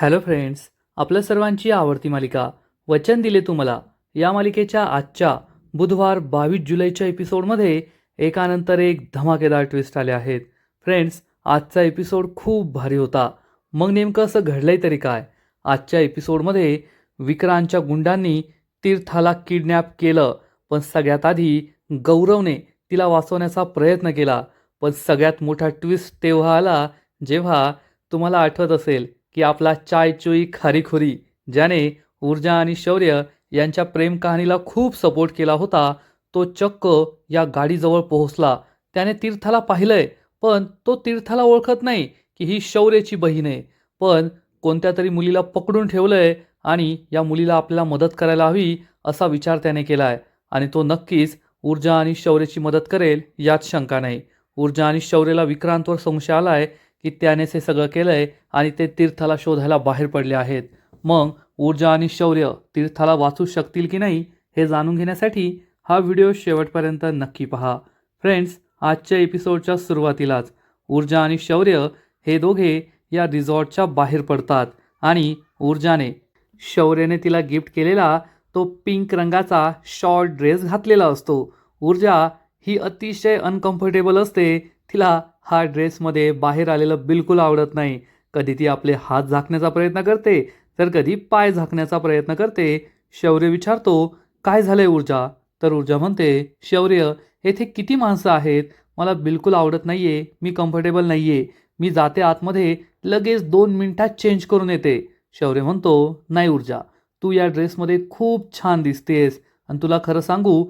Hello friends, आपल्या सर्वांची आवडती मालिका वचन दिले तुम्हाला या मालिकेच्या आजच्या बुधवार 22 जुलैच्या एपिसोडमध्ये एकानंतर एक धमाकेदार ट्विस्ट आले आहेत. फ्रेंड्स, आजचा एपिसोड खूप भारी होता. मग नेमकं असं घडलंय तरी काय? आजच्या एपिसोडमध्ये विक्रांतच्या गुंडांनी तीर्थाला किडनॅप केलं, पण सगळ्यात आधी गौरवने तिला वाचवण्याचा प्रयत्न केला. पण सगळ्यात मोठा ट्विस्ट तेव्हा आला जेव्हा तुम्हाला आठवत असेल की आपला चायचोई खारीखुरी ज्याने ऊर्जा आणि शौर्य यांच्या प्रेम कहाणीला खूप सपोर्ट केला होता, तो चक्क या गाडीजवळ पोहोचला. त्याने तीर्थाला पाहिलंय, पण तो तीर्थाला ओळखत नाही की ही शौर्याची बहीण आहे. पण कोणत्या तरी मुलीला पकडून ठेवलंय आणि या मुलीला आपल्याला मदत करायला हवी असा विचार त्याने केलाय. आणि तो नक्कीच ऊर्जा आणि शौर्याची मदत करेल यात शंका नाही. ऊर्जा आणि शौर्याला विक्रांतवर संशय आलाय की त्यानेच हे सगळं केलंय आणि ते तीर्थाला शोधायला बाहेर पडले आहेत. मग ऊर्जा आणि शौर्य तीर्थाला वाचू शकतील की नाही हे जाणून घेण्यासाठी हा व्हिडिओ शेवटपर्यंत नक्की पहा. फ्रेंड्स, आजच्या एपिसोडच्या सुरुवातीलाच ऊर्जा आणि शौर्य हे दोघे या रिसॉर्टच्या बाहेर पडतात आणि ऊर्जाने शौर्याने तिला गिफ्ट केलेला तो पिंक रंगाचा शॉर्ट ड्रेस घातलेला असतो. ऊर्जा ही अतिशय अनकम्फर्टेबल असते. तिला हा ड्रेसमध्ये बाहेर आलेलं बिलकुल आवडत नाही. कधी ती आपले हात झाकण्याचा प्रयत्न करते, तर कधी पाय झाकण्याचा प्रयत्न करते. शौर्य विचारतो, काय झालंय ऊर्जा? तर ऊर्जा म्हणते, शौर्य, येथे किती माणसं आहेत, मला बिलकुल आवडत नाहीये, मी कम्फर्टेबल नाहीये, मी जाते आतमध्ये, लगेच 2 मिनिटात चेंज करून येते. शौर्य म्हणतो, नाही ऊर्जा, तू या ड्रेसमध्ये खूप छान दिसतेस आणि तुला खरं सांगू,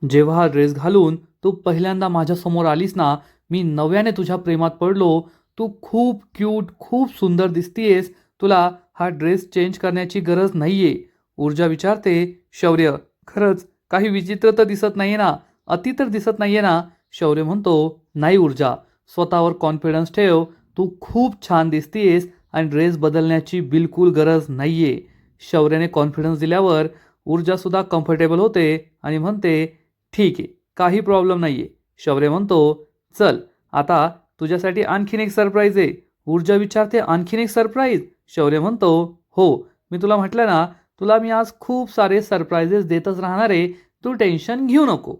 जेव्हा हा ड्रेस घालून तू पहिल्यांदा माझ्यासमोर आलीस ना, मी नव्याने तुझ्या प्रेमात पडलो. तू खूप क्यूट, खूप सुंदर दिसतीयेस. तुला हा ड्रेस चेंज करण्याची गरज नाहीये. ऊर्जा विचारते, शौर्य, खरंच काही विचित्र तर दिसत नाहीये ना? अति तर दिसत नाहीये ना? शौर्य म्हणतो, नाही ऊर्जा, स्वतःवर कॉन्फिडन्स ठेव. तू खूप छान दिसतीयेस आणि ड्रेस बदलण्याची बिलकुल गरज नाहीये. शौर्याने कॉन्फिडन्स दिल्यावर ऊर्जासुद्धा कम्फर्टेबल होते आणि म्हणते, ठीक आहे, काही प्रॉब्लेम नाहीये. शौर्य म्हणतो, चल आता तुझ्यासाठी आणखीन एक सरप्राईज आहे. ऊर्जा विचारते, आणखीन एक सरप्राईज? शौर्य म्हणतो, हो, मी तुला म्हटलं ना, तुला मी आज खूप सारे सरप्राईजेस देतच राहणार आहे, तू टेन्शन घेऊ नको.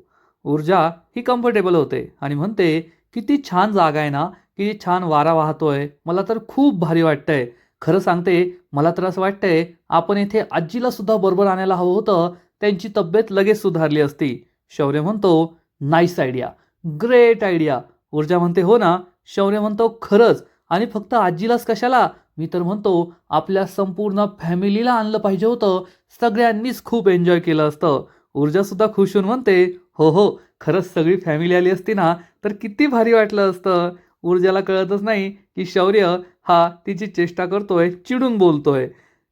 ऊर्जा ही कम्फर्टेबल होते आणि म्हणते, किती छान जागा आहे ना, किती छान वारा वाहतोय, मला तर खूप भारी वाटतंय. खरं सांगते, मला तर असं वाटतंय आपण इथे आजीला सुद्धा बरोबर आणायला हवं होतं, त्यांची तब्येत लगेच सुधारली असती. शौर्य म्हणतो, नाईस आयडिया, ग्रेट आयडिया. ऊर्जा म्हणते, हो ना? शौर्य म्हणतो, खरंच, आणि फक्त आजीलाच कशाला, मी तर म्हणतो आपल्या संपूर्ण फॅमिलीला आणलं पाहिजे होतं, सगळ्यांनीच खूप एन्जॉय केलं असतं. ऊर्जासुद्धा खुश होऊन म्हणते, हो हो, खरंच सगळी फॅमिली आली असती ना तर किती भारी वाटलं असतं. ऊर्जाला कळतच नाही की शौर्य हा तिची चेष्टा करतोय, चिडून बोलतोय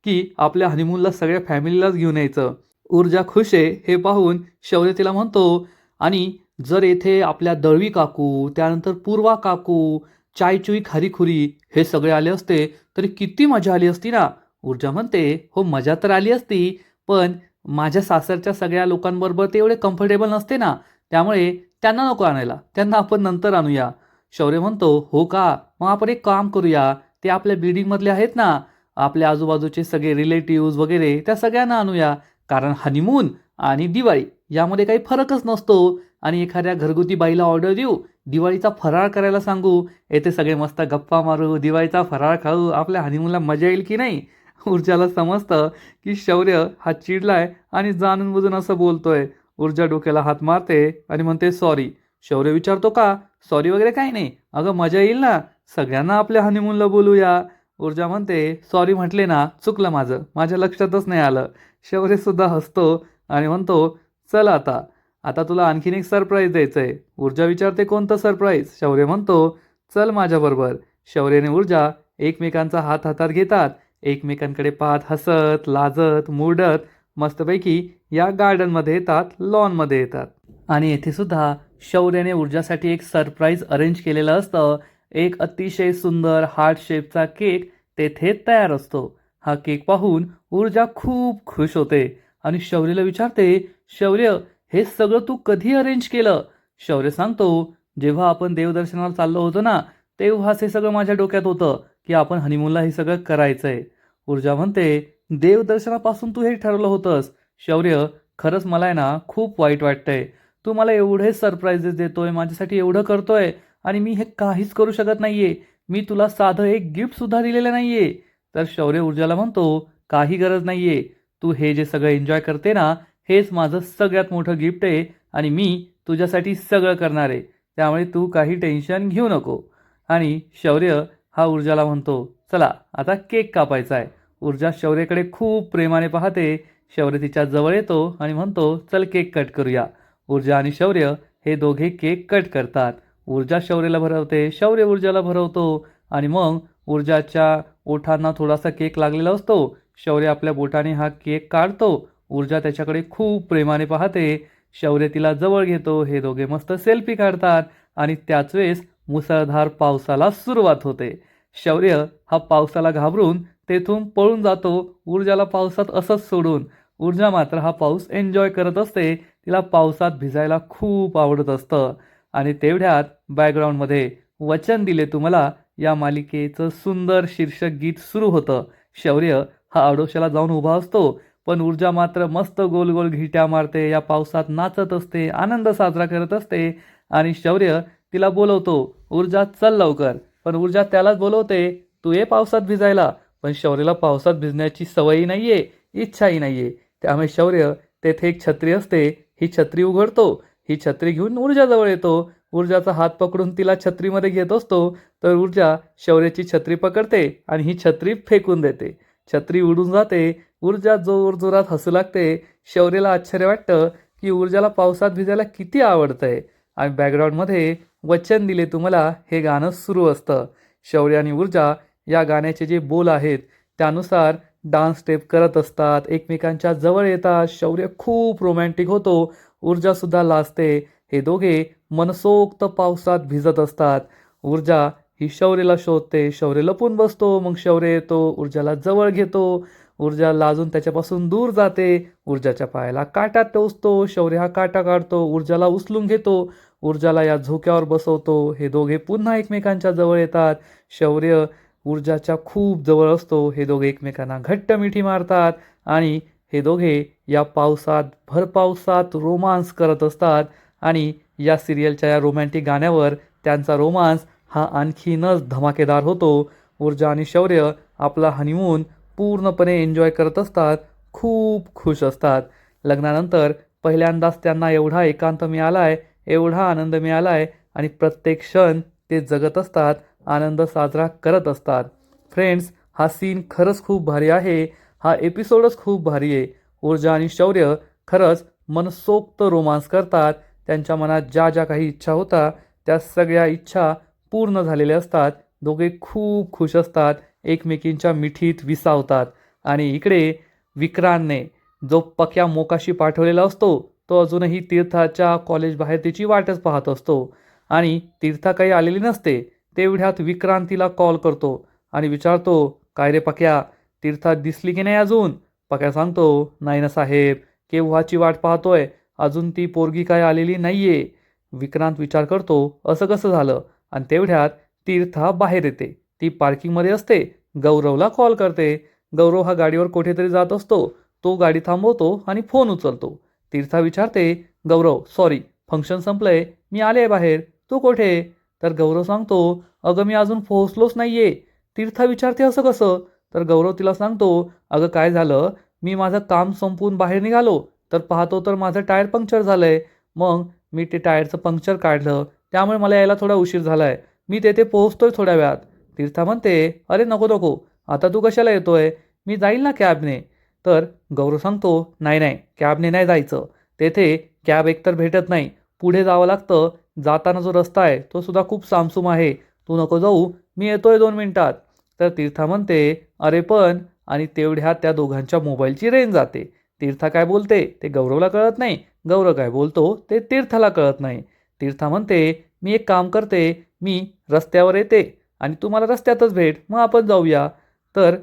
की आपल्या हनीमूनला सगळ्या फॅमिलीलाच घेऊन यायचं. ऊर्जा खुश आहे हे पाहून शौर्य तिला म्हणतो, आणि जर येथे आपल्या दळवी काकू, त्यानंतर पूर्वा काकू, चायचुई खारीखुरी हे सगळे आले असते तरी किती मजा आली असती ना? ऊर्जा म्हणते, हो मजा तर आली असती, पण माझ्या सासरच्या सगळ्या लोकांबरोबर ते एवढे कम्फर्टेबल नसते ना, त्यामुळे त्यांना नको आणायला, त्यांना आपण नंतर आणूया. शौर्य म्हणतो, हो का? मग आपण एक काम करूया, ते आपल्या बिल्डिंगमधले आहेत ना, आपल्या आजूबाजूचे सगळे रिलेटिव्ज वगैरे त्या सगळ्यांना आणूया, कारण हनीमून आणि दिवाळी यामध्ये काही फरकच नसतो. आणि एखाद्या घरगुती बाईला ऑर्डर देऊ, दिवाळीचा फराळ करायला सांगू, येथे सगळे मस्त गप्पा मारू, दिवाळीचा फराळ खाऊ, आपल्या हनीमूनला मजा येईल की नाही? ऊर्जाला समजतं की शौर्य हा चिडलाय आणि जाणून बुजून असं बोलतोय. ऊर्जा डोक्याला हात मारते आणि म्हणते, सॉरी. शौर्य विचारतो, का? सॉरी वगैरे काही नाही, अगं मजा येईल ना, सगळ्यांना आपल्या हनीमूनला बोलूया. ऊर्जा म्हणते, सॉरी म्हटले ना, चुकलं माझं, माझ्या लक्षातच नाही आलं. शौर्यसुद्धा हसतो आणि म्हणतो, चल आता आता तुला आणखीन एक सरप्राईज द्यायचं आहे. ऊर्जा विचारते, कोणतं सरप्राईज? शौर्य म्हणतो, चल माझ्याबरोबर. शौर्य आणि ऊर्जा एकमेकांचा हात हातात घेतात, एकमेकांकडे पाहत हसत, लाजत, मुरडत मस्तपैकी या गार्डनमध्ये येतात, लॉनमध्ये येतात. आणि येथे सुद्धा शौर्याने ऊर्जासाठी एक सरप्राईज अरेंज केलेलं असतं. एक अतिशय सुंदर हार्ट शेपचा केक तेथे तयार असतो. हा केक पाहून ऊर्जा खूप खुश होते आणि शौर्यला विचारते, शौर्य, हे सगळं तू कधी अरेंज केलं? शौर्य सांगतो, जेव्हा आपण देवदर्शनाला चाललो होतो ना, तेव्हाच हे सगळं माझ्या डोक्यात होतं की आपण हनीमूनला हे सगळं करायचंय. ऊर्जा म्हणते, देवदर्शनापासून तू हे ठरवलं होतंस. शौर्य, खरंच मला आहे ना खूप वाईट वाटतंय. तू मला एवढे सरप्राइजेस देतोय, माझ्यासाठी एवढं करतोय आणि मी हे काहीच करू शकत नाहीये. मी तुला साधं एक गिफ्टसुद्धा दिलेलं नाहीये. तर शौर्य ऊर्जाला म्हणतो, काही गरज नाहीये. तू हे जे सगळं एन्जॉय करते ना, हेच माझं सगळ्यात मोठं गिफ्ट आहे आणि मी तुझ्यासाठी सगळं करणार आहे. त्यामुळे तू काही टेन्शन घेऊ नको. आणि शौर्य हा ऊर्जाला म्हणतो, चला आता केक कापायचा आहे. ऊर्जा शौर्यकडे खूप प्रेमाने पाहते. शौर्य तिच्या जवळ येतो आणि म्हणतो, चल केक कट करूया. ऊर्जा आणि शौर्य हे दोघे केक कट करतात. ऊर्जा शौर्यला भरवते, शौर्य ऊर्जाला भरवतो आणि मग ऊर्जाच्या ओठांना थोडासा केक लागलेला असतो. शौर्य आपल्या बोटाने हा केक काढतो. ऊर्जा त्याच्याकडे खूप प्रेमाने पाहते. शौर्य तिला जवळ घेतो. हे दोघे मस्त सेल्फी काढतात आणि त्याच वेळेस मुसळधार पावसाला सुरुवात होते. शौर्य हा पावसाला घाबरून तेथून पळून जातो, ऊर्जाला पावसात असंच सोडून. ऊर्जा मात्र हा पाऊस एन्जॉय करत असते. तिला पावसात भिजायला खूप आवडत असतं. आणि तेवढ्यात बॅकग्राऊंडमध्ये वचन दिले तुम्हाला या मालिकेचं सुंदर शीर्षक गीत सुरू होतं. शौर्य हा आडोशाला जाऊन उभा असतो, पण ऊर्जा मात्र मस्त गोल गोल घिट्या मारते, या पावसात नाचत असते, आनंद साजरा करत असते. आणि शौर्य तिला बोलवतो, ऊर्जा चल लवकर. पण ऊर्जा त्यालाच बोलवते, तू ये पावसात भिजायला. पण शौर्यला पावसात भिजण्याची सवयही नाहीये, इच्छाही नाहीये. त्यामुळे शौर्य तेथे एक छत्री असते, ही छत्री उघडतो. ही छत्री घेऊन ऊर्जाजवळ येतो. ऊर्जाचा हात पकडून तिला छत्रीमध्ये घेत असतो, तर ऊर्जा शौर्याची छत्री पकडते आणि ही छत्री फेकून देते. छत्री उडून जाते. ऊर्जा जोरजोरात हसू लागते. शौर्याला आश्चर्य वाटतं की ऊर्जाला पावसात भिजायला किती आवडतंय. आणि बॅकग्राऊंडमध्ये वचन दिले तुम्हाला हे गाणं सुरू असतं. शौर्य आणि ऊर्जा या गाण्याचे जे बोल आहेत त्यानुसार डान्स स्टेप करत असतात, एकमेकांच्या जवळ येतात. शौर्य खूप रोमॅन्टिक होतो, ऊर्जासुद्धा लाजते. हे दोघे मनसोक्त पावसात भिजत असतात. ऊर्जा ही शौर्यला शोधते. शौर्य लपून बसतो. मग शौर्य येतो, ऊर्जाला जवळ घेतो. ऊर्जा लाजून त्याच्यापासून दूर जाते. ऊर्जाच्या पायाला काटा टोचतो. शौर्य हा काटा काढतो, ऊर्जाला उचलून घेतो, ऊर्जाला या झोक्यावर बसवतो. हे दोघे पुन्हा एकमेकांच्या जवळ येतात. शौर्य ऊर्जाच्या खूप जवळ असतो. हे दोघे एकमेकांना घट्ट मिठी मारतात आणि हे दोघे या पावसात भर पावसात रोमांस करत असतात. आणि या सिरियलच्या या रोमॅन्टिक गाण्यावर त्यांचा रोमांस हा आणखीनच धमाकेदार होतो. ऊर्जा आणि शौर्य आपला हनीमून पूर्णपणे एन्जॉय करत असतात, खूप खुश असतात. लग्नानंतर पहिल्यांदाच त्यांना एवढा एकांत मिळालाय, एवढा आनंद मिळालाय आणि प्रत्येक क्षण ते जगत असतात, आनंद साजरा करत असतात. फ्रेंड्स, हा सीन खरंच खूप भारी आहे. हा एपिसोडच खूप भारी आहे. ऊर्जा आणि शौर्य खरंच मनसोक्त रोमांस करतात. त्यांच्या मनात ज्या ज्या काही इच्छा होता त्या सगळ्या इच्छा पूर्ण झालेल्या असतात. दोघे खूप खुश असतात, एकमेकींच्या मिठीत विसावतात. आणि इकडे विक्रांतने जो पक्या मोकाशी पाठवलेला असतो तो अजूनही तीर्थाच्या कॉलेजबाहेर तिची वाटच पाहत असतो. आणि तीर्था काही आलेली नसते. तेवढ्यात विक्रांत तिला कॉल करतो आणि विचारतो, काय रे पक्या, तीर्था दिसली की नाही अजून? पक्या सांगतो, नाही ना साहेब, केव्हाची वाट पाहतोय, अजून ती पोरगी काय आलेली नाहीये. विक्रांत विचार करतो, असं कसं झालं? आणि तेवढ्यात तीर्था बाहेर येते. ती पार्किंगमध्ये असते. गौरवला कॉल करते. गौरव हा गाडीवर कुठेतरी जात असतो. तो गाडी थांबवतो आणि फोन उचलतो. तीर्था विचारते, गौरव सॉरी, फंक्शन संपलंय, मी आले बाहेर, तू कुठे? तर गौरव सांगतो, अगं मी अजून पोहोचलोच नाहीये. तीर्था विचारते, असं कसं? तर गौरव तिला सांगतो, अगं काय झालं, मी माझं काम संपवून बाहेर निघालो तर पाहतो तर माझं टायर पंक्चर झालंय. मग मी ते टायरचं पंक्चर काढलं, त्यामुळे मला यायला थोडा उशीर झालाय. मी तेथे पोहोचतोय थोड्या वेळात. तीर्था म्हणते, अरे नको नको, आता तू कशाला येतोय, मी जाईल ना कॅबने. तर गौरव सांगतो, नाही नाही, कॅबने नाही जायचं. तेथे कॅब एकतर भेटत नाही, पुढे जावं लागतं. जाताना जो रस्ता आहे तो सुद्धा खूप सामसूम आहे. तू नको जाऊ, मी येतोय 2 मिनिटात. तर तीर्था म्हणते, अरे पण, आणि तेवढ्यात त्या दोघांच्या मोबाईलची रेंज जाते. तीर्था काय बोलते ते गौरवला कळत नाही, गौरव काय बोलतो ते तीर्थाला कळत नाही. तीर्था म्हणते, मी एक काम करते, मी रस्त्यावर येते आणि तू मला रस्त्यातच भेट, मग आपण जाऊया. तर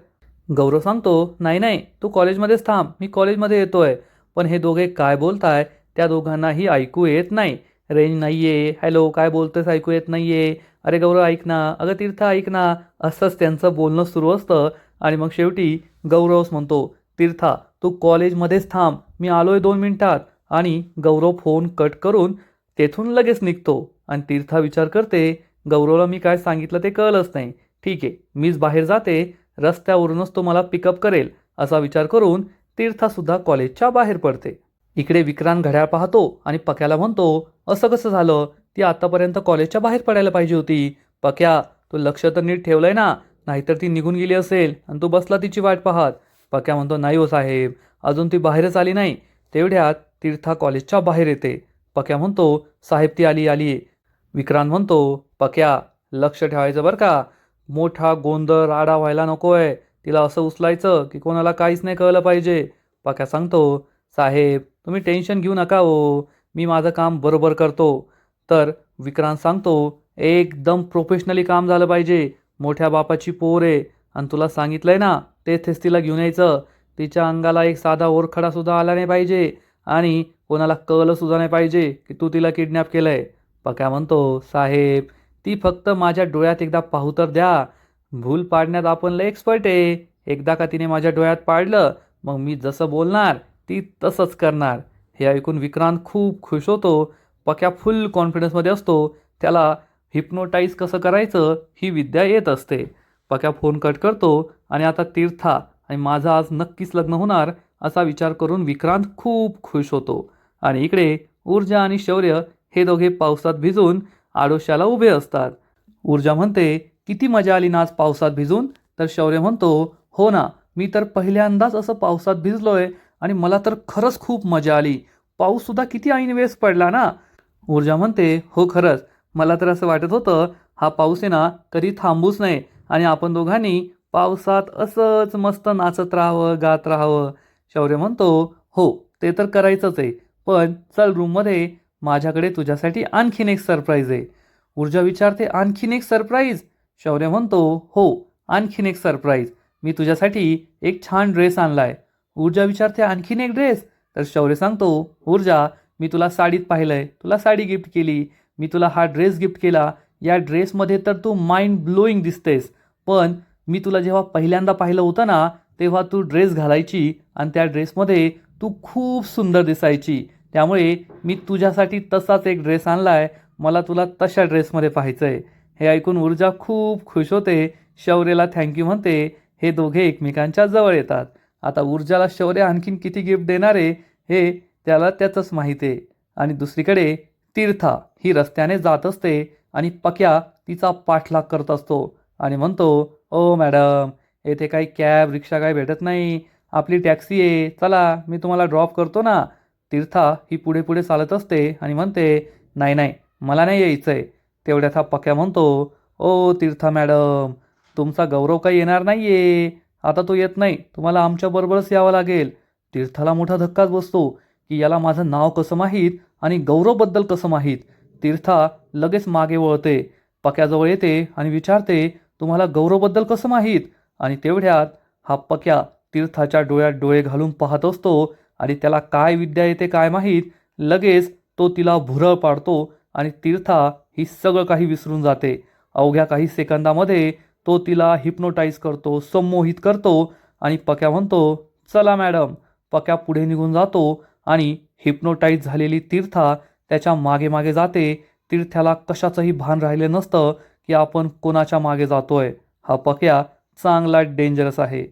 गौरव सांगतो, नाही नाही, तू कॉलेजमध्येच थांब, मी कॉलेजमध्ये येतोय. पण हे दोघे काय बोलताय त्या दोघांनाही ऐकू येत नाही. रेंज नाही आहे, हॅलो काय बोलतोयस ऐकू येत नाही आहे, अरे गौरव ऐक ना, अगं तीर्थ ऐक ना, असंच त्यांचं बोलणं सुरू असतं. आणि मग शेवटी गौरवच म्हणतो, तीर्था तू कॉलेजमध्येच थांब, मी आलोय 2 मिनिटात. आणि गौरव फोन कट करून तेथून लगेच निघतो. आणि तीर्था विचार करते, गौरवला मी काय सांगितलं ते कळलंच नाही. ठीक आहे, मीच बाहेर जाते, रस्त्यावरूनच तो मला पिकअप करेल असा विचार करून तीर्थासुद्धा कॉलेजच्या बाहेर पडते. इकडे विक्रांत घड्याळ पाहतो आणि पक्याला म्हणतो, असं कसं झालं, ती आतापर्यंत कॉलेजच्या बाहेर पडायला पाहिजे होती. पक्या, तू लक्ष तर नीट ठेवलंय ना, नाहीतर ती निघून गेली असेल आणि तू बसला तिची वाट पाहत. पक्या म्हणतो, नाही हो साहेब, अजून ती बाहेरच आली नाही. तेवढ्यात तीर्था कॉलेजच्या बाहेर येते. पक्या म्हणतो, साहेब ती आली. विक्रांत म्हणतो, पक्या लक्ष ठेवायचं बरं का, मोठा गोंधळ राडा व्हायला नकोय. तिला असं उचलायचं की कोणाला काहीच नाही कळलं पाहिजे. पक्या सांगतो, साहेब तुम्ही टेन्शन घेऊ नका हो, मी माझं काम बरोबर करतो. तर विक्रांत सांगतो, एकदम प्रोफेशनली काम झालं पाहिजे. मोठ्या बापाची पोर आहे आणि तुला सांगितलंय ना, तेथेच तिला घेऊन यायचं. तिच्या अंगाला एक साधा ओरखडासुद्धा आला नाही पाहिजे आणि कोणाला कळलं सुद्धा नाही पाहिजे की तू तिला किडनॅप केलंय. पक्या म्हणतो, साहेब ती फक्त माझ्या डोळ्यात एकदा पाहू तर द्या. भूल पाडण्यात आपण लय एक्सपर्ट आहे. एकदा का तिने माझ्या डोळ्यात पाडलं, मग मी जसं बोलणार ती तसंच करणार. हे ऐकून विक्रांत खूप खुश होतो. पक्या फुल कॉन्फिडन्समध्ये असतो. त्याला हिप्नोटाईज कसं करायचं ही विद्या येत असते. पक्या फोन कट करतो आणि आता तीर्था आणि माझं आज नक्कीच लग्न होणार असा विचार करून विक्रांत खूप खुश होतो. आणि इकडे ऊर्जा आणि शौर्य हे दोघे पावसात भिजून आडोशाला उभे असतात. ऊर्जा म्हणते, किती मजा आली ना आज पावसात भिजून. तर शौर्य म्हणतो, हो ना, मी तर पहिल्यांदाच असं पावसात भिजलोय आणि मला तर खरंच खूप मजा आली. पाऊससुद्धा किती ऐनवेळेस पडला ना. ऊर्जा म्हणते, हो खरंच, मला तर असं वाटत होतं हा पाऊस आहे ना कधी थांबूच नये आणि आपण दोघांनी पावसात असंच मस्त नाचत राहावं, गात राहावं. शौर्य म्हणतो, हो ते तर करायचंच आहे, पण चल रूममध्ये, माझ्याकडे तुझ्यासाठी आणखीन एक सरप्राईज आहे. ऊर्जा विचारते, आणखीन एक सरप्राईज? शौर्य म्हणतो, हो आणखीन एक सरप्राईज. मी तुझ्यासाठी एक छान ड्रेस आणलाय. ऊर्जा विचारते, आणखीन एक ड्रेस? तर शौर्य सांगतो, ऊर्जा मी तुला साडीत पाहिलंय, तुला साडी गिफ्ट केली, मी तुला हा ड्रेस गिफ्ट केला. या ड्रेसमध्ये तर तू माइंड ब्लोईंग दिसतेस. पण मी तुला जेव्हा पहिल्यांदा पाहिलं होतं ना, तेव्हा तू ड्रेस घालायची आणि त्या ड्रेसमध्ये तू खूप सुंदर दिसायची. त्यामुळे मी तुझ्यासाठी तसाच एक ड्रेस आणलाय. मला तुला तशा ड्रेसमध्ये पाहायचंय. हे ऐकून ऊर्जा खूप खुश होते. शौर्यला थँक्यू म्हणते. हे दोघे एकमेकांच्या जवळ येतात. आता ऊर्जाला शौर्य आणखीन किती गिफ्ट देणार आहे हे त्याला त्याचंच माहीत आहे. आणि दुसरीकडे तीर्था ही रस्त्याने जात असते आणि पक्या तिचा पाठलाग करत असतो आणि म्हणतो, ओ मॅडम, येथे काही कॅब रिक्षा काही भेटत नाही, आपली टॅक्सी आहे, चला मी तुम्हाला ड्रॉप करतो ना. तीर्था ही पुढे पुढे चालत असते आणि म्हणते, नाही नाही, मला नाही यायचं आहे. तेवढ्यात हा पक्या म्हणतो, ओ तीर्था मॅडम, तुमचा गौरव काही येणार नाही आहे, आता तो येत नाही, तुम्हाला आमच्याबरोबरच यावं लागेल. तीर्थाला मोठा धक्काच बसतो की याला माझं नाव कसं माहीत आणि गौरवबद्दल कसं माहीत. तीर्था लगेच मागे वळते, पक्याजवळ येते आणि विचारते, तुम्हाला गौरवबद्दल कसं माहीत? आणि तेवढ्यात हा पक्या तीर्थाच्या डोळ्यात डोळे घालून पाहत असतो आणि त्याला काय विद्या येते काय माहीत. लगेच तो तिला भुरळ पाडतो आणि तीर्था ही सगळं काही विसरून जाते. अवघ्या काही सेकंदामध्ये तो तिला हिप्नोटाईज करतो, संमोहित करतो आणि पक्या म्हणतो, चला मॅडम. पक्या पुढे निघून जातो आणि हिप्नोटाईज झालेली तीर्था त्याच्या मागे मागे जाते. तीर्थाला कशाचंही भान राहिलं नसतं की आपण कोणाच्या मागे जातोय. हा पक्या चांगला डेंजरस आहे.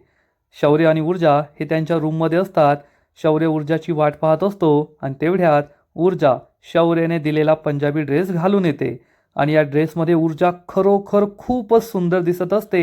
शौर्य आणि ऊर्जा हे त्यांच्या रूममध्ये असतात. शौर्य ऊर्जाची वाट पाहत असतो आणि तेवढ्यात ऊर्जा शौर्याने दिलेला पंजाबी ड्रेस घालून येते आणि या ड्रेसमध्ये ऊर्जा खरोखर खूपच सुंदर दिसत असते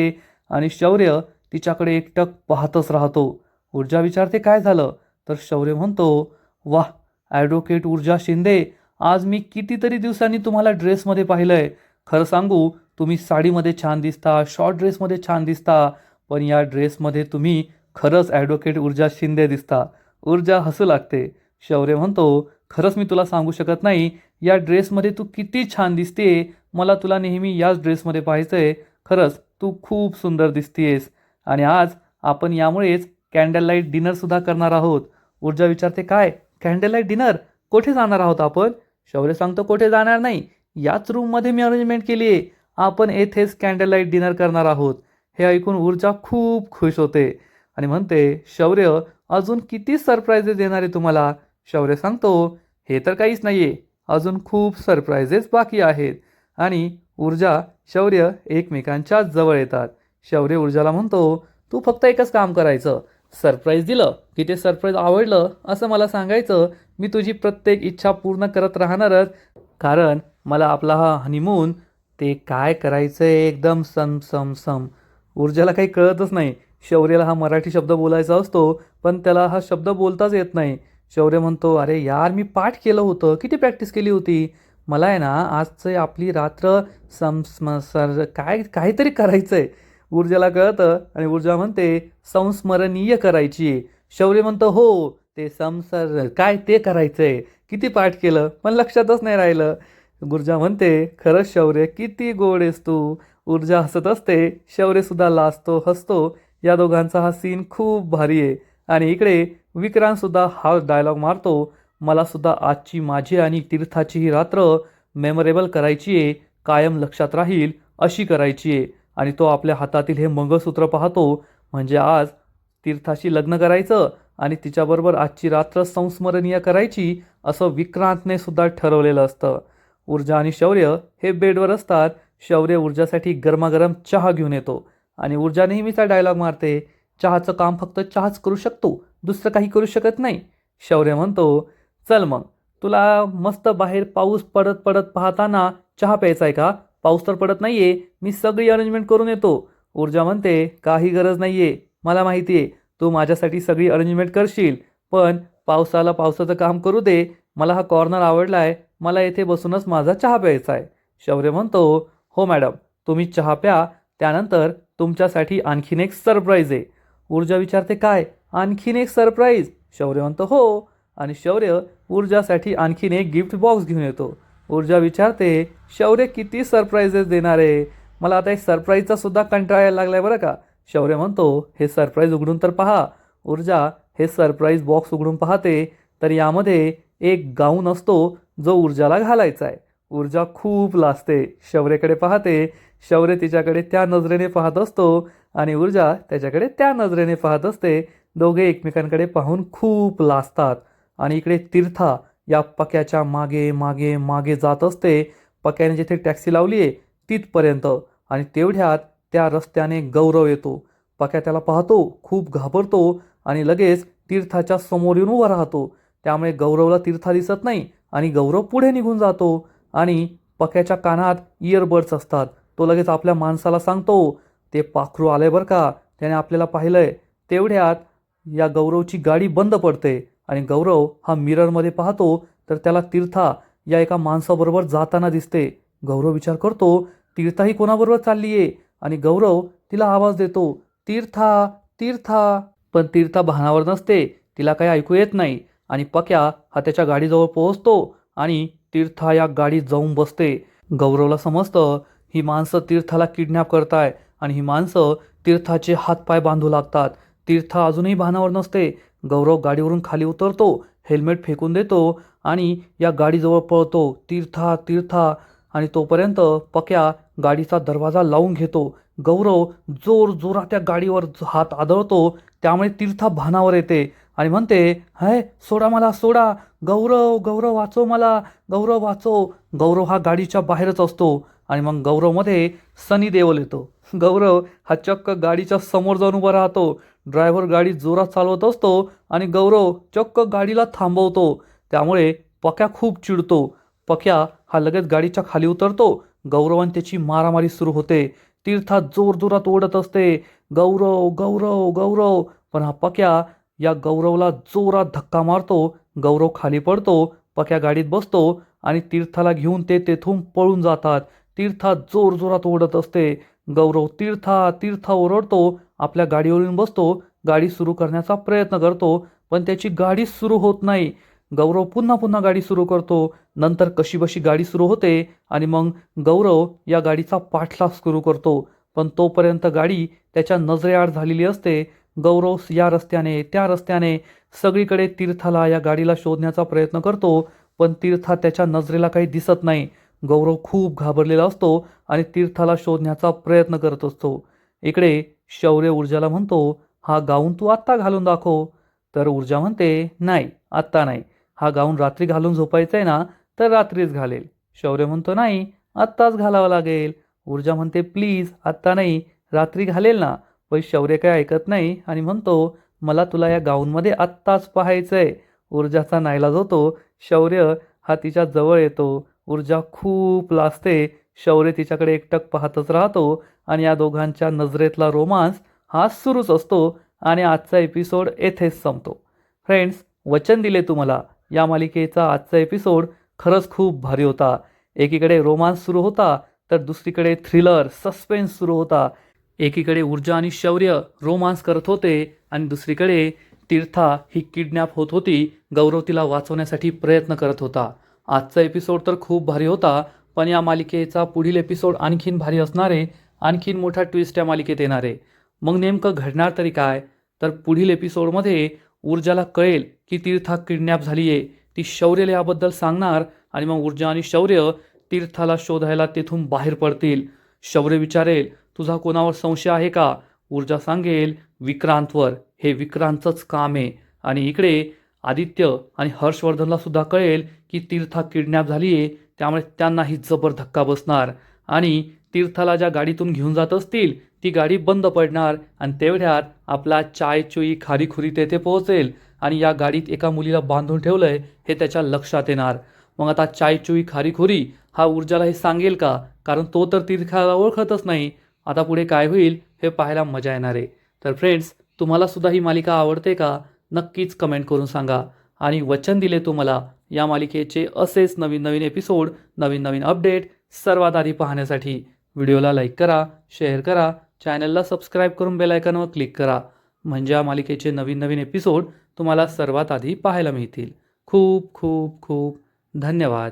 आणि शौर्य तिच्याकडे एकटक पाहतच राहतो. ऊर्जा विचारते, काय झालं? तर शौर्य म्हणतो, वाह ॲडव्होकेट ऊर्जा शिंदे, आज मी कितीतरी दिवसांनी तुम्हाला ड्रेसमध्ये पाहिलंय. खरं सांगू, तुम्ही साडीमध्ये छान दिसता, शॉर्ट ड्रेसमध्ये छान दिसता, पण या ड्रेसमध्ये तुम्ही खरंच ॲडव्होकेट ऊर्जा शिंदे दिसता. ऊर्जा हसू लागते. शौर्य म्हणतो, खरंच मी तुला सांगू शकत नाही, या ड्रेसमध्ये तू किती छान दिसतेय. मला तुला नेहमी याच ड्रेसमध्ये पाहायचंय. खरंच तू खूप सुंदर दिसतेयस आणि आज आपण यामुळेच कॅन्डल लाईट डिनरसुद्धा करणार आहोत. ऊर्जा विचारते, काय कॅन्डल लाईट डिनर? कुठे जाणार आहोत आपण? शौर्य सांगतो, कुठे जाणार नाही, याच रूममध्ये मी अरेंजमेंट केली आहे. आपण येथेच कॅन्डल लाईट डिनर करणार आहोत. हे ऐकून ऊर्जा खूप खुश होते आणि म्हणते, शौर्य अजून किती सरप्राईजेस देणार आहे तुम्हाला? शौर्य सांगतो, हे तर काहीच नाहीये, अजून खूप सरप्राईजेस बाकी आहेत. आणि ऊर्जा, शौर्य एकमेकांच्या जवळ येतात. शौर्य ऊर्जाला म्हणतो, तू फक्त एकच काम करायचं, सरप्राईज दिलं की ते सरप्राईज आवडलं असं मला सांगायचं. मी तुझी प्रत्येक इच्छा पूर्ण करत राहणारच, कारण मला आपला हा हनीमून ते काय करायचंय एकदम सम सम सम. ऊर्जाला काही कळतच नाही. शौर्याला हा मराठी शब्द बोलायचा असतो, पण त्याला हा शब्द बोलताच येत नाही. शौर्य म्हणतो, अरे यार, मी पाठ केलं होतं, किती प्रॅक्टिस केली होती. मला आहे ना आजचं आपली रात्र सर काय काहीतरी करायचंय. ऊर्जाला कळतं आणि ऊर्जा म्हणते, संस्मरणीय करायची आहे. शौर्य म्हणतो, हो ते संसर काय ते करायचंय, किती पाठ केलं पण लक्षातच नाही राहिलं. ऊर्जा म्हणते, खरंच शौर्य किती गोड आहेस तू. ऊर्जा हसत असते, शौर्य सुद्धा लाजतो हसतो. या दोघांचा हा सीन खूप भारी आहे. आणि इकडे विक्रांत सुद्धा हा डायलॉग मारतो, मला सुद्धा आजची माझी आणि तीर्थाची ही रात्र मेमोरेबल करायची आहे, कायम लक्षात राहील अशी करायची आहे. आणि तो आपल्या हातातील हे मंगळसूत्र पाहतो, म्हणजे आज तीर्थाशी लग्न करायचं आणि तिच्याबरोबर आजची रात्र संस्मरणीय करायची असं विक्रांतने सुद्धा ठरवलेलं असतं. ऊर्जा आणि शौर्य हे बेडवर असतात. शौर्य ऊर्जासाठी गरमागरम चहा घेऊन येतो आणि ऊर्जा नेहमीचा डायलॉग मारते, चहाचं काम फक्त चहाच करू शकतो, दुसरं काही करू शकत नाही. शौर्य म्हणतो, चल मग, तुला मस्त बाहेर पाऊस पडत पडत पाहताना चहा प्यायचा आहे का? पाऊस तर पडत नाहीये, मी सगळी अरेंजमेंट करून येतो. ऊर्जा म्हणते, काही गरज नाहीये, मला माहिती आहे तू माझ्यासाठी सगळी अरेंजमेंट करशील, पण पावसाला पावसाचं काम करू दे. मला हा कॉर्नर आवडलाय, मला येथे बसूनच माझा चहा प्यायचा आहे. शौर्य म्हणतो, हो मॅडम, तुम्ही चहा प्या, त्यानंतर तुमच्यासाठी आणखीन एक सरप्राईज आहे. ऊर्जा विचारते, काय आणखीन एक सरप्राईज? शौर्य म्हणतो, हो. आणि शौर्य ऊर्जासाठी आणखीन एक गिफ्ट बॉक्स घेऊन येतो. ऊर्जा विचारते, शौर्य किती सरप्राईजेस देणार आहे? मला आता एक सरप्राईजचा सुद्धा कंटाळा यायला लागलाय बरं का. शौर्य म्हणतो, हे सरप्राईज उघडून तर पहा. ऊर्जा हे सरप्राईज बॉक्स उघडून पाहते, तर यामध्ये एक गाऊन असतो जो ऊर्जाला घालायचा आहे. ऊर्जा खूप लाजते, शौर्याकडे पाहते. शौर्य तिच्याकडे त्या नजरेने पाहत असतो आणि ऊर्जा त्याच्याकडे त्या नजरेने पाहत असते. दोघे एकमेकांकडे पाहून खूप लाजतात. आणि इकडे तीर्था या पक्याच्या मागे मागे मागे जात असते, पक्याने जिथे टॅक्सी लावली आहे तिथपर्यंत. आणि तेवढ्यात त्या रस्त्याने गौरव येतो. पक्या त्याला पाहतो, खूप घाबरतो आणि लगेच तीर्थाच्या समोर येऊन उभा राहतो. त्यामुळे गौरवला तीर्था दिसत नाही आणि गौरव पुढे निघून जातो. आणि पक्याच्या कानात इयरबड्स असतात. तो लगेच आपल्या माणसाला सांगतो, ते पाखरू आलंय बरं का, त्याने आपल्याला पाहिलंय. तेवढ्यात या गौरवची गाडी बंद पडते आणि गौरव हा मिररमध्ये पाहतो, तर त्याला तीर्था या एका माणसाबरोबर जाताना दिसते. गौरव विचार करतो, तीर्था ही कोणाबरोबर चालली आहे? आणि गौरव तिला आवाज देतो, तीर्था तीर्था. पण तीर्था भानावर नसते, तिला काही ऐकू येत नाही. आणि पक्या हा त्याच्या गाडीजवळ पोहोचतो आणि तीर्था या गाडीत जाऊन बसते. गौरवला समजतं, ही माणसं तीर्थाला किडनॅप करताय आणि ही माणसं तीर्थाचे हातपाय बांधू लागतात. तीर्था अजूनही भानावर नसते. गौरव गाडीवरून खाली उतरतो, हेल्मेट फेकून देतो आणि या गाडीजवळ पळतो, तीर्था तीर्था. आणि तोपर्यंत पक्या गाडीचा दरवाजा लावून घेतो. गौरव जोर जोरात त्या गाडीवर हात आदळतो, त्यामुळे तीर्था भानावर येते आणि म्हणते, हाय सोडा मला सोडा, गौरव गौरव वाचव मला, गौरव वाचव. गौरव हा गाडीच्या बाहेरच असतो. आणि मग गौरवमध्ये सनी देओल येतो. गौरव हा चक्क गाडीच्या समोर जाऊन उभा राहतो. ड्रायव्हर गाडी जोरात चालवत असतो आणि गौरव चक्क गाडीला थांबवतो. त्यामुळे पक्या खूप चिडतो. पक्या हा लगेच गाडीच्या खाली उतरतो. गौरव आणि त्याची मारामारी सुरू होते. तीर्था जोरजोरात ओढत असते, गौरव गौरव गौरव. पण हा पक्या या गौरवला जोरात धक्का मारतो. गौरव खाली पडतो. पक्या गाडीत बसतो आणि तीर्थाला घेऊन ते तेथून पळून जातात. तीर्था जोरजोरात ओढत असते. गौरव तीर्था तीर्था ओरडतो, आपल्या गाडीवरून बसतो, गाडी सुरू करण्याचा प्रयत्न करतो, पण त्याची गाडी सुरू होत नाही. गौरव पुन्हा पुन्हा गाडी सुरू करतो. नंतर कशीबशी गाडी सुरू होते आणि मग गौरव या गाडीचा पाठलाग सुरू करतो. पण तोपर्यंत गाडी त्याच्या नजरेआड झालेली असते. गौरव या रस्त्याने त्या रस्त्याने सगळीकडे तीर्थाला या गाडीला शोधण्याचा प्रयत्न करतो, पण तीर्था त्याच्या नजरेला काही दिसत नाही. गौरव खूप घाबरलेला असतो आणि तीर्थाला शोधण्याचा प्रयत्न करत असतो. इकडे शौर्य ऊर्जाला म्हणतो, हा गाऊन तू आत्ता घालून दाखव. तर ऊर्जा म्हणते, नाही आत्ता नाही, हा गाऊन रात्री घालून झोपायचा आहे ना, तर रात्रीच घालेल. शौर्य म्हणतो, नाही आत्ताच घालावं लागेल. ऊर्जा म्हणते, प्लीज आत्ता नाही, रात्री घालेल ना. पण शौर्य काय ऐकत नाही आणि म्हणतो, मला तुला या गाऊनमध्ये आत्ताच पाहायचंय. ऊर्जाचा नाईलाज होतो. शौर्य हा तिच्या जवळ येतो. ऊर्जा खूप लाजते. शौर्य तिच्याकडे एकटक पाहतच राहतो आणि या दोघांच्या नजरेतला रोमांस हा सुरूच असतो आणि आजचा एपिसोड येथेच संपतो. फ्रेंड्स, वचन दिले तुम्हाला या मालिकेचा आजचा एपिसोड खरंच खूप भारी होता. एकीकडे रोमांस सुरू होता, तर दुसरीकडे थ्रिलर सस्पेन्स सुरू होता. एकीकडे ऊर्जा आणि शौर्य रोमांस करत होते आणि दुसरीकडे तीर्था ही किडनॅप होत होती. गौरव तिला वाचवण्यासाठी प्रयत्न करत होता. आजचा एपिसोड तर खूप भारी होता, पण या मालिकेचा पुढील एपिसोड आणखीन भारी असणार आहे. आणखीन मोठा ट्विस्ट या मालिकेत येणार आहे. मग नेमकं घडणार तरी काय? तर पुढील एपिसोडमध्ये ऊर्जाला कळेल की तीर्था किडनॅप झाली आहे. ती शौर्यला याबद्दल सांगणार आणि मग ऊर्जा आणि शौर्य तीर्थाला शोधायला तेथून बाहेर पडतील. शौर्य विचारेल, तुझा कोणावर संशय आहे का? ऊर्जा सांगेल, विक्रांतवर. हे विक्रांतच काम आहे. आणि इकडे आदित्य आणि हर्षवर्धनला सुद्धा कळेल की तीर्था किडनॅप झाली आहे. त्यामुळे त्यांनाही जबर धक्का बसणार आणि तीर्थाला ज्या गाडीतून घेऊन जात असतील ती गाडी बंद पडणार आणि तेवढ्यात आपला चाय चुई खारीखुरी तेथे पोहोचेल आणि या गाडीत एका मुलीला बांधून ठेवलंय हे त्याच्या लक्षात येणार. मग आता चाय चुई खारीखुरी हा ऊर्जाला हे सांगेल का? कारण तो तर तीर्थाला ओळखतच नाही. आता पुढे काय होईल हे पाहायला मजा येणार आहे. तर फ्रेंड्स, तुम्हाला सुद्धा ही मालिका आवडते का? नक्कीच कमेंट करून सांगा. आणि वचन दिले तुम्हाला या मालिकेचे असेच नवीन नवीन एपिसोड, नवीन नवीन अपडेट सर्वात आधी पाहण्यासाठी व्हिडिओला लाईक करा, शेअर करा, चॅनलला सबस्क्राईब करून बेल आयकॉनवर क्लिक करा. म्हणजे या मालिकेचे नवीन नवीन एपिसोड तुम्हाला सर्वात आधी पाहायला मिळतील. खूप खूप खूप धन्यवाद.